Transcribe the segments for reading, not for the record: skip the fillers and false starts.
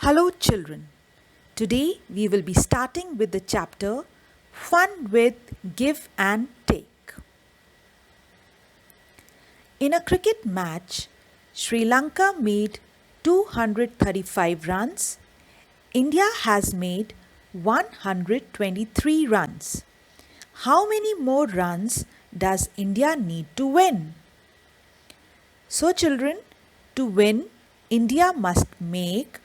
Hello children. Today we will be starting with the chapter Fun with Give and Take. In a cricket match, Sri Lanka made 235 runs. India has made 123 runs. How many more runs does India need to win? So children, to win, India must make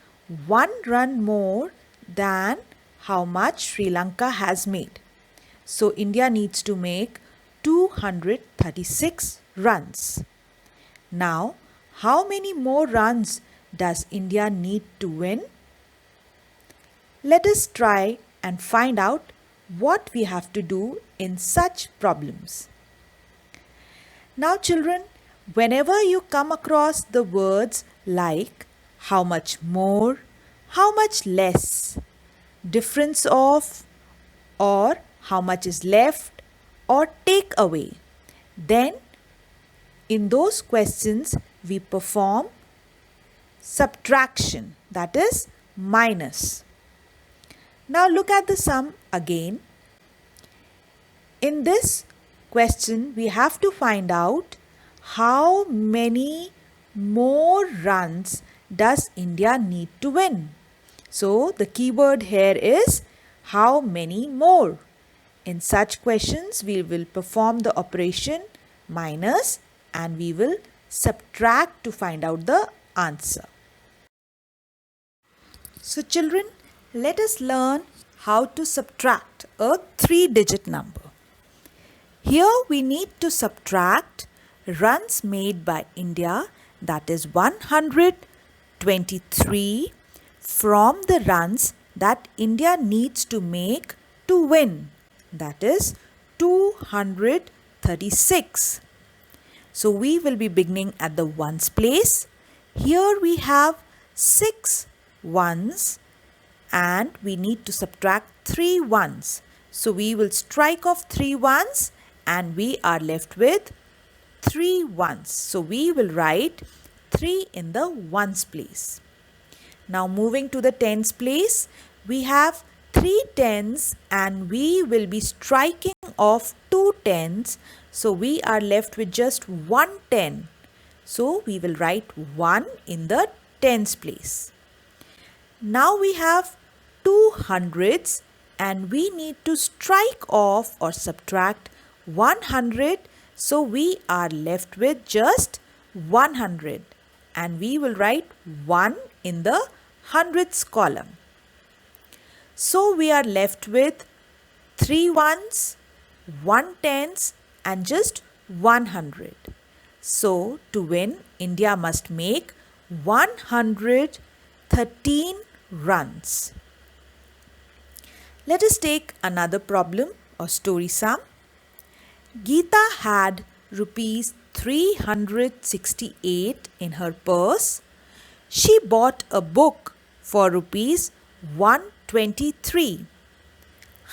1 run more than how much Sri Lanka has made. So India needs to make 236 runs. Now, how many more runs does India need to win? Let us try and find out what we have to do in such problems. Now children, whenever you come across the words like how much more, how much less, difference of, or how much is left, or take away, then in those questions we perform subtraction, that is minus. Now look at the sum again. In this question we have to find out how many more runs does India need to win. So the keyword here is how many more. In such questions we will perform the operation minus and we will subtract to find out the answer. So children, let us learn how to subtract a 3-digit number. Here we need to subtract runs made by India, that is 123, from the runs that India needs to make to win, that is 236. So we will be beginning at the ones place. Here we have 6 ones and we need to subtract 3 ones. So we will strike off 3 ones and we are left with 3 ones. So we will write 3 in the ones place. Now moving to the tens place, we have 3 tens and we will be striking off 2 tens. So we are left with just 1 10. So we will write 1 in the tens place. Now we have 2 hundreds and we need to strike off or subtract 100. So we are left with just 100 and we will write 1 in the hundreds column. So we are left with 3 ones, 1 tens and just 100. So to win, India must make 113 runs. Let us take another problem or story sum. Geeta had rupees 368 in her purse. She bought a book for rupees 123.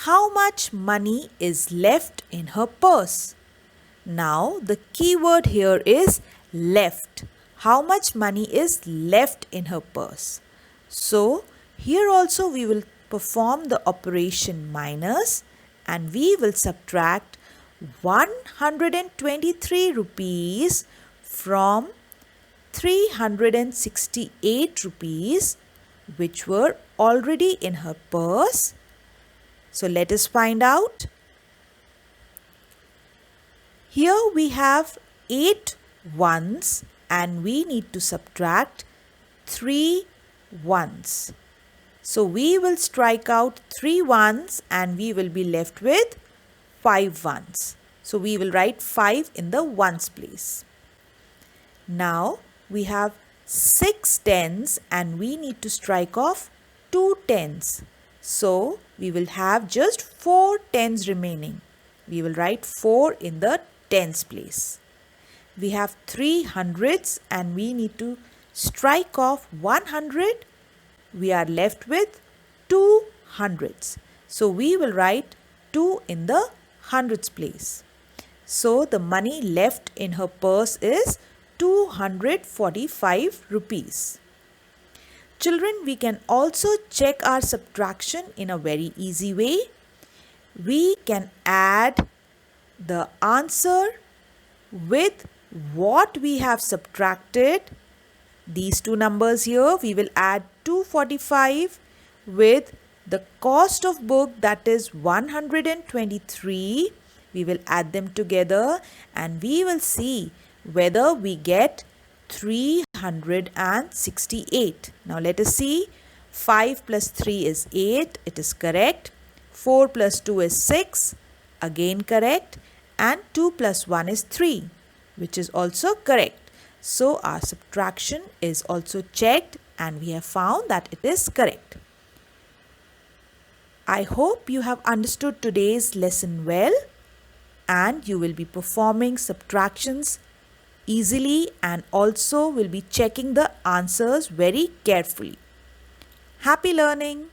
How much money is left in her purse? Now the keyword here is left. How much money is left in her purse? So here also we will perform the operation minus and we will subtract 123 rupees from 368 rupees which were already in her purse. So let us find out. Here we have 8 ones and we need to subtract 3 ones. So we will strike out 3 ones and we will be left with 5 ones. So we will write 5 in the ones place. Now we have 6 tens and we need to strike off 2 tens. So we will have just 4 tens remaining. We will write 4 in the tens place. We have 3 hundreds and we need to strike off 100. We are left with 2 hundreds. So we will write 2 in the hundreds place. So the money left in her purse is 245 rupees. Children, we can also check our subtraction in a very easy way. We can add the answer with what we have subtracted. These two numbers here, we will add 245 with the cost of book, that is 123. We will add them together and we will see whether we get 368. Now let us see. 5 plus 3 is 8. It is correct. 4 plus 2 is 6. Again correct. And 2 plus 1 is 3, which is also correct. So our subtraction is also checked and we have found that it is correct. I hope you have understood today's lesson well and you will be performing subtractions easily and also will be checking the answers very carefully. Happy learning!